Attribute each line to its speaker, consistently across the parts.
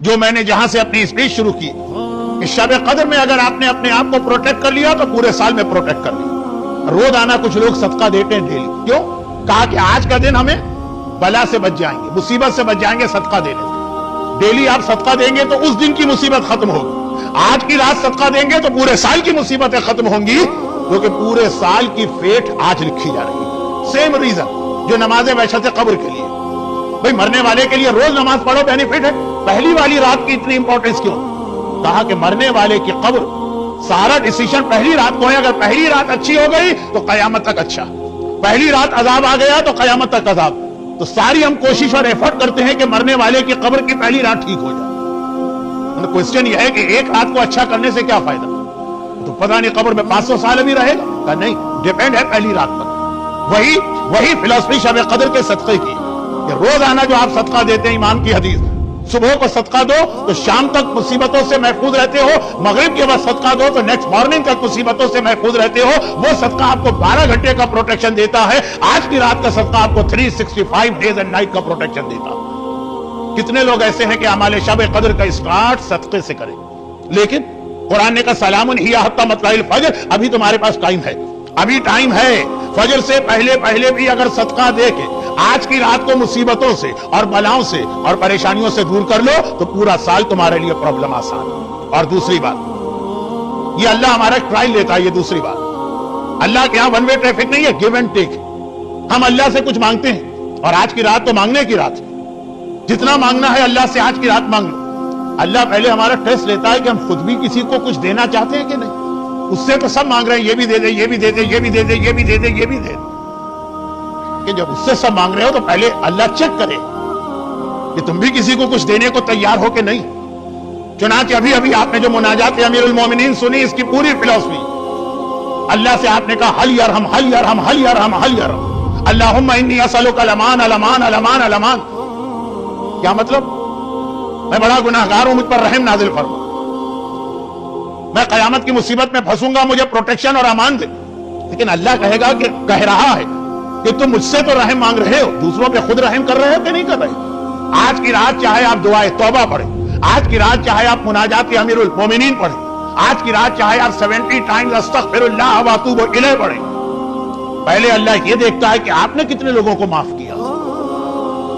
Speaker 1: جو میں نے جہاں سے اپنی اسپیچ شروع کی، اس شب قدر میں اگر آپ نے اپنے آپ کو پروٹیکٹ کر لیا تو پورے سال میں پروٹیکٹ کر لیا۔ روزانہ کچھ لوگ صدقہ دیتے ہیں ڈیلی، کیوں؟ کہا کہ آج کا دن ہمیں بلا سے بچ جائیں گے، مصیبت سے بچ جائیں گے صدقہ دینے سے۔ ڈیلی آپ صدقہ دیں گے تو اس دن کی مصیبت ختم ہوگی، آج کی رات صدقہ دیں گے تو پورے سال کی مصیبتیں ختم ہوں گی، کیونکہ پورے سال کی فیٹ آج لکھی جا رہی ہے۔ سیم ریزن جو نماز وحشت قبر کے لیے، بھئی مرنے والے کے لیے روز نماز پڑھو بینیفٹ ہے، پہلی والی رات کی اتنی امپورٹنس کیوں؟ کہا کہ مرنے والے کی قبر سارا ڈیسیشن پہلی رات کو ہے، اگر پہلی رات اچھی ہو گئی تو قیامت تک اچھا، پہلی رات عذاب آ گیا تو قیامت تک عذاب۔ تو ساری ہم کوشش اور ایفرٹ کرتے ہیں کہ مرنے والے کی قبر کی پہلی رات ٹھیک ہو جائے۔ کوسچن یہ ہے کہ ایک رات کو اچھا کرنے سے کیا فائدہ؟ تو پتہ نہیں قبر میں 500 سال ابھی رہے گا؟ کہا نہیں، ڈیپینڈ ہے پہلی رات پر۔ وہی فلسفی شب قدر کے صدقے کی کہ روزانہ جو آپ صدقہ دیتے ہیں، امام کی حدیث، صبح کو صدقہ دو تو شام تک مصیبتوں سے محفوظ رہتے ہو، مغرب کے بعد صدقہ دو تو نیکسٹ مارننگ تک مصیبتوں سے محفوظ رہتے ہو۔ وہ صدقہ آپ کو 12 گھنٹے کا پروٹیکشن دیتا ہے، آج کی رات کا صدقہ آپ کو 365 ڈیز اینڈ نائٹ کا پروٹیکشن دیتا ہے۔ کتنے لوگ ایسے ہیں کہ اعمال شب قدر کا اسٹارٹ صدقے سے کریں، لیکن قرآن نے کہا سلام ہی حتی مطلع الفجر، ابھی تمہارے پاس ٹائم ہے، ابھی ٹائم ہے۔ فجر سے پہلے بھی اگر صدقہ دے کے آج کی رات کو مصیبتوں سے اور بلاؤں سے اور پریشانیوں سے دور کر لو تو پورا سال تمہارے لیے پرابلم آسان۔ اور دوسری بات، یہ اللہ ہمارا ٹرائل لیتا ہے، یہ دوسری بات، اللہ کے یہاں ون وے ٹریفک نہیں ہے، گیو اینڈ ٹیک۔ ہم اللہ سے کچھ مانگتے ہیں اور آج کی رات تو مانگنے کی رات ہے، جتنا مانگنا ہے اللہ سے آج کی رات مانگ لو۔ اللہ پہلے ہمارا ٹیسٹ لیتا ہے کہ ہم خود بھی کسی کو کچھ دینا چاہتے ہیں کہ نہیں۔ اس سے تو سب مانگ رہے ہیں، یہ بھی دے دے، یہ بھی دے دے، یہ بھی دے دے، یہ بھی دے دے، یہ بھی دے دے، کہ جب اس سے سب مانگ رہے ہو تو پہلے اللہ چیک کرے کہ تم بھی کسی کو کچھ دینے کو تیار ہو کہ نہیں۔ چنانچہ ابھی آپ نے جو مناجات امیر المومنین سنی، اس کی پوری فلسفی اللہ سے آپ نے کہا حل یرحم حل یرحم حل یرحم حل یرحم، اللہم انی اسألک الامان الامان الامان الامان۔ کیا مطلب؟ میں بڑا گناہگار ہوں، مجھ پر رحم نازل فرما، میں قیامت کی مصیبت میں پھنسوں گا، مجھے پروٹیکشن اور امان دے۔ لیکن اللہ کہے گا کہ کہہ رہا ہے کہ تم مجھ سے تو رحم مانگ رہے ہو، دوسروں پہ خود رحم کر رہے ہو کہ نہیں کر رہے؟ آج کی رات چاہے آپ دعائے توبہ پڑھیں، آج کی رات چاہے آپ مناجات امیر المومنین پڑھیں، آج کی رات چاہے آپ 70 ٹائمز استغفر اللہ واتوب الیہ پڑھیں، پہلے اللہ یہ دیکھتا ہے کہ آپ نے کتنے لوگوں کو معاف کیا۔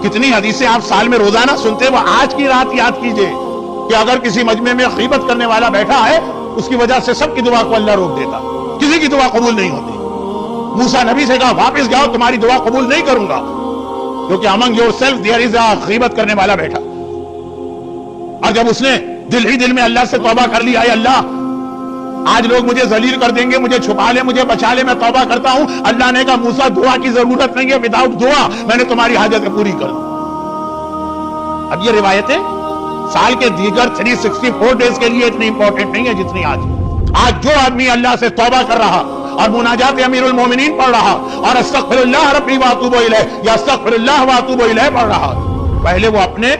Speaker 1: کتنی حدیثیں آپ سال میں روزانہ سنتے، وہ آج کی رات یاد کیجئے کہ اگر کسی مجمع میں غیبت کرنے والا بیٹھا ہے، اس کی وجہ سے سب کی دعا کو اللہ روک دیتا، کسی کی دعا قبول نہیں ہوتی۔ موسیٰ نبی سے کہا واپس جاؤ، تمہاری دعا قبول نہیں کروں گا، کیونکہ among yourself there is a غیبت کرنے والا بیٹھا۔ اور جب اس نے دل ہی دل میں اللہ سے توبہ کر لی، اے اللہ آج لوگ مجھے ذلیل کر دیں گے، مجھے چھپا لے، مجھے بچا لے، میں توبہ کرتا ہوں۔ اللہ نے کہا موسیٰ دعا کی ضرورت نہیں ہے، وداؤٹ دعا میں نے تمہاری حاجت پوری کر دی۔ اب یہ روایتیں سال کے دیگر 364 ڈیز کے لیے اتنی امپورٹنٹ نہیں ہے جتنی آج جو آدمی اللہ سے توبہ کر رہا اور مناجات امیر المومنین پڑھ رہا اور استغفر اللہ ربی واتوب الیہ یا استغفر اللہ واتوب الیہ پڑھ رہا، پہلے وہ اپنے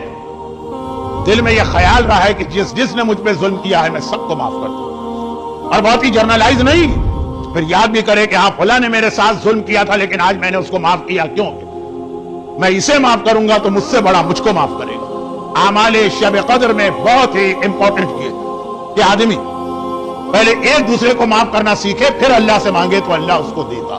Speaker 1: دل میں یہ خیال رہا ہے کہ جس نے مجھ پہ ظلم کیا ہے میں سب کو معاف کر دوں، اور بہت ہی جرنلائز نہیں، پھر یاد بھی کرے کہ ہاں فلاں نے میرے ساتھ ظلم کیا تھا لیکن آج میں نے اس کو معاف کیا، کیوں؟ میں اسے معاف کروں گا تو مجھ سے بڑا مجھ کو معاف کرے گا۔ اعمال شب قدر میں بہت ہی امپورٹنٹ یہ کہ آدمی پہلے ایک دوسرے کو معاف کرنا سیکھے، پھر اللہ سے مانگے تو اللہ اس کو دیتا۔